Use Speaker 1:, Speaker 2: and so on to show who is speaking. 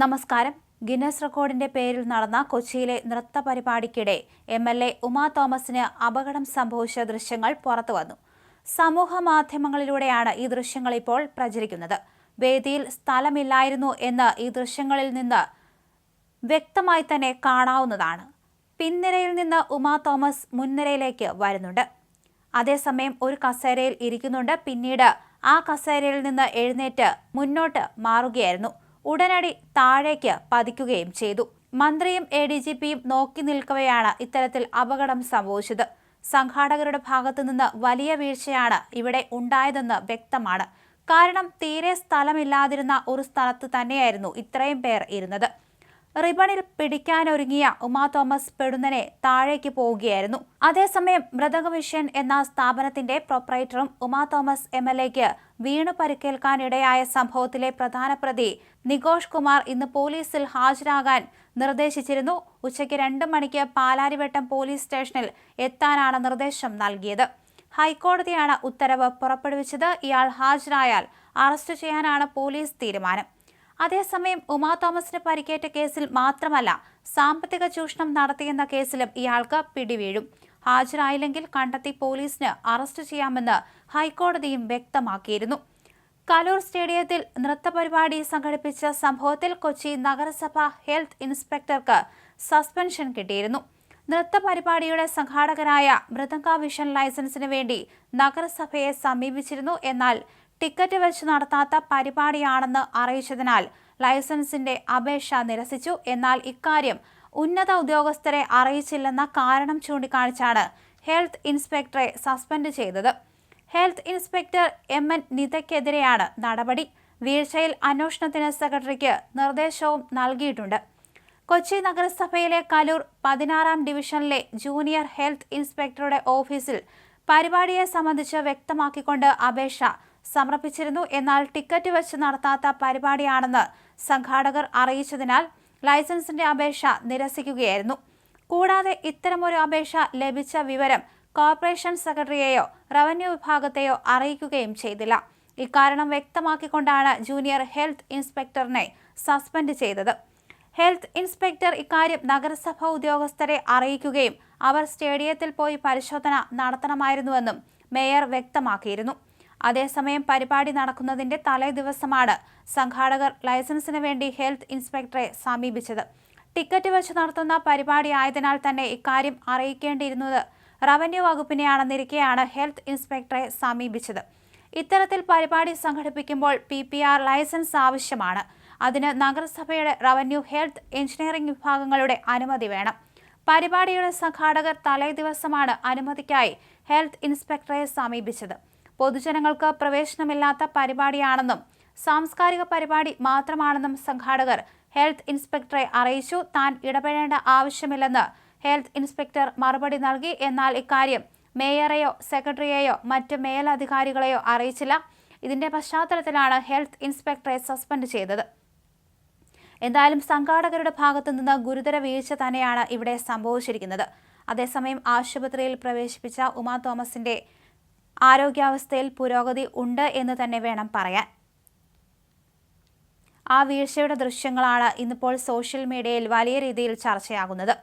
Speaker 1: നമസ്കാരം. ഗിന്നസ് റെക്കോർഡിന്റെ പേരിൽ നടന്ന കൊച്ചിയിലെ നൃത്ത പരിപാടിക്കിടെ MLA ഉമാ തോമസിന് അപകടം സംഭവിച്ച ദൃശ്യങ്ങൾ പുറത്തുവന്നു. സമൂഹ മാധ്യമങ്ങളിലൂടെയാണ് ഈ ദൃശ്യങ്ങൾ ഇപ്പോൾ പ്രചരിക്കുന്നത്. വേദിയിൽ സ്ഥലമില്ലായിരുന്നു എന്ന് ഈ ദൃശ്യങ്ങളിൽ നിന്ന് വ്യക്തമായി തന്നെ കാണാവുന്നതാണ്. പിൻനിരയിൽ നിന്ന് ഉമാ തോമസ് മുൻനിരയിലേക്ക് വരുന്നുണ്ട്. അതേസമയം ഒരു കസേരയിൽ ഇരിക്കുന്നുണ്ട്. പിന്നീട് ആ കസേരയിൽ നിന്ന് എഴുന്നേറ്റ് മുന്നോട്ട് മാറുകയായിരുന്നു. ഉടനടി താഴേക്ക് പതിക്കുകയും ചെയ്തു. മന്ത്രിയും ADGPയും നോക്കി നിൽക്കവെയാണ് ഇത്തരത്തിൽ അപകടം സംഭവിച്ചത്. സംഘാടകരുടെ ഭാഗത്തുനിന്ന് വലിയ വീഴ്ചയാണ് ഇവിടെ ഉണ്ടായതെന്ന് വ്യക്തമാണ്. കാരണം തീരെ സ്ഥലമില്ലാതിരുന്ന ഒരു സ്ഥലത്ത് തന്നെയായിരുന്നു ഇത്രയും പേർ ഇരുന്നത്. റിബണിൽ പിടിക്കാനൊരുങ്ങിയ ഉമാ തോമസ് പെടുന്നനെ താഴേക്ക് പോവുകയായിരുന്നു. അതേസമയം മൃദംഗവിഷൻ എന്ന സ്ഥാപനത്തിന്റെ പ്രൊപ്പറേറ്ററും ഉമാ തോമസ് MLAക്ക് വീണു പരിക്കേൽക്കാനിടയായ സംഭവത്തിലെ പ്രധാന പ്രതി നികോഷ് കുമാർ ഇന്ന് പോലീസിൽ ഹാജരാകാൻ നിർദ്ദേശിച്ചിരുന്നു. ഉച്ചയ്ക്ക് 2 മണിക്ക് പാലാരിവട്ടം പോലീസ് സ്റ്റേഷനിൽ എത്താനാണ് നിർദ്ദേശം നൽകിയത്. ഹൈക്കോടതിയാണ് ഉത്തരവ് പുറപ്പെടുവിച്ചത്. ഇയാൾ ഹാജരായാൽ അറസ്റ്റ് ചെയ്യാനാണ് പോലീസ് തീരുമാനം. അതേസമയം ഉമാ തോമസിന് പരിക്കേറ്റ കേസിൽ മാത്രമല്ല, സാമ്പത്തിക ചൂഷണം നടത്തിയെന്ന കേസിലും ഇയാൾക്ക് പിടിവീഴും. ഹാജരായില്ലെങ്കിൽ കണ്ടെത്തി പോലീസിന് അറസ്റ്റ് ചെയ്യാമെന്ന് ഹൈക്കോടതിയും വ്യക്തമാക്കിയിരുന്നു. കലൂർ സ്റ്റേഡിയത്തിൽ നൃത്തപരിപാടി സംഘടിപ്പിച്ച സംഭവത്തിൽ കൊച്ചി നഗരസഭ ഹെൽത്ത് ഇൻസ്പെക്ടർക്ക് സസ്പെൻഷൻ കിട്ടിയിരുന്നു. നൃത്തപരിപാടിയുടെ സംഘാടകരായ മൃദംഗവിഷൻ ലൈസൻസിന് വേണ്ടി നഗരസഭയെ സമീപിച്ചിരുന്നു. എന്നാൽ ടിക്കറ്റ് വെച്ച് നടത്താത്ത പരിപാടിയാണെന്ന് അറിയിച്ചതിനാൽ ലൈസൻസിന്റെ അപേക്ഷ നിരസിച്ചു. എന്നാൽ ഇക്കാര്യം ഉന്നത ഉദ്യോഗസ്ഥരെ അറിയിച്ചില്ലെന്ന കാരണം ചൂണ്ടിക്കാണിച്ചാണ് ഹെൽത്ത് ഇൻസ്പെക്ടറെ സസ്പെൻഡ് ചെയ്തത്. ഹെൽത്ത് ഇൻസ്പെക്ടർ MN നിതയ്ക്കെതിരെയാണ് നടപടി. വീഴ്ചയിൽ അന്വേഷണത്തിന് സെക്രട്ടറിക്ക് നിർദ്ദേശവും നൽകിയിട്ടുണ്ട്. കൊച്ചി നഗരസഭയിലെ കലൂർ 16-ാം ഡിവിഷനിലെ ജൂനിയർ ഹെൽത്ത് ഇൻസ്പെക്ടറുടെ ഓഫീസിൽ പരിപാടിയെ സംബന്ധിച്ച് വ്യക്തമാക്കിക്കൊണ്ട് അപേക്ഷ സമർപ്പിച്ചിരുന്നു. എന്നാൽ ടിക്കറ്റ് വെച്ച് നടത്താത്ത പരിപാടിയാണെന്ന് സംഘാടകർ അറിയിച്ചതിനാൽ ലൈസൻസിന്റെ അപേക്ഷ നിരസിക്കുകയായിരുന്നു. കൂടാതെ ഇത്തരമൊരു അപേക്ഷ ലഭിച്ച വിവരം കോർപ്പറേഷൻ സെക്രട്ടറിയെയോ റവന്യൂ വിഭാഗത്തെയോ അറിയിക്കുകയും ചെയ്തില്ല. ഇക്കാരണം വ്യക്തമാക്കിക്കൊണ്ടാണ് ജൂനിയർ ഹെൽത്ത് ഇൻസ്പെക്ടറിനെ സസ്പെൻഡ് ചെയ്തത്. ഹെൽത്ത് ഇൻസ്പെക്ടർ ഇക്കാര്യം നഗരസഭാ ഉദ്യോഗസ്ഥരെ അറിയിക്കുകയും അവർ സ്റ്റേഡിയത്തിൽ പോയി പരിശോധന നടത്തണമായിരുന്നുവെന്നും മേയർ വ്യക്തമാക്കിയിരുന്നു. അതേസമയം പരിപാടി നടക്കുന്നതിന്റെ തലേ ദിവസമാണ് സംഘാടകർ ലൈസൻസിന് വേണ്ടി ഹെൽത്ത് ഇൻസ്പെക്ടറെ സമീപിച്ചത്. ടിക്കറ്റ് വെച്ച് നടത്തുന്ന പരിപാടി ആയതിനാൽ തന്നെ ഇക്കാര്യം അറിയിക്കേണ്ടിയിരുന്നത് റവന്യൂ വകുപ്പിനെയാണെന്നിരിക്കെയാണ് ഹെൽത്ത് ഇൻസ്പെക്ടറെ സമീപിച്ചത്. ഇത്തരത്തിൽ പരിപാടി സംഘടിപ്പിക്കുമ്പോൾ PPR ലൈസൻസ് ആവശ്യമാണ്. അതിന് നഗരസഭയുടെ റവന്യൂ, ഹെൽത്ത്, എഞ്ചിനീയറിംഗ് വിഭാഗങ്ങളുടെ അനുമതി വേണം. പരിപാടിയുടെ സംഘാടകർ തലേ ദിവസമാണ് അനുമതിക്കായി ഹെൽത്ത് ഇൻസ്പെക്ടറെ സമീപിച്ചത്. പൊതുജനങ്ങൾക്ക് പ്രവേശനമില്ലാത്ത പരിപാടിയാണെന്നും സാംസ്കാരിക പരിപാടി മാത്രമാണെന്നും സംഘാടകർ ഹെൽത്ത് ഇൻസ്പെക്ടറെ അറിയിച്ചു. താൻ ഇടപെടേണ്ട ആവശ്യമില്ലെന്ന് ഹെൽത്ത് ഇൻസ്പെക്ടർ മറുപടി നൽകി. എന്നാൽ ഇക്കാര്യം മേയറെയോ സെക്രട്ടറിയെയോ മറ്റ് മേലധികാരികളെയോ അറിയിച്ചില്ല. ഇതിന്റെ പശ്ചാത്തലത്തിലാണ് ഹെൽത്ത് ഇൻസ്പെക്ടറെ സസ്പെൻഡ് ചെയ്തത്. എന്തായാലും സംഘാടകരുടെ ഭാഗത്തു നിന്ന് ഗുരുതര വീഴ്ച തന്നെയാണ് ഇവിടെ സംഭവിച്ചിരിക്കുന്നത്. അതേസമയം ആശുപത്രിയിൽ പ്രവേശിപ്പിച്ച ഉമാ തോമസിന്റെ ആരോഗ്യാവസ്ഥയിൽ പുരോഗതി ഉണ്ട് എന്ന് തന്നെ വേണം പറയാൻ. ആ വീഴ്ചയുടെ ദൃശ്യങ്ങളാണ് ഇന്നിപ്പോൾ സോഷ്യൽ മീഡിയയിൽ വലിയ രീതിയിൽ ചർച്ചയാകുന്നത്.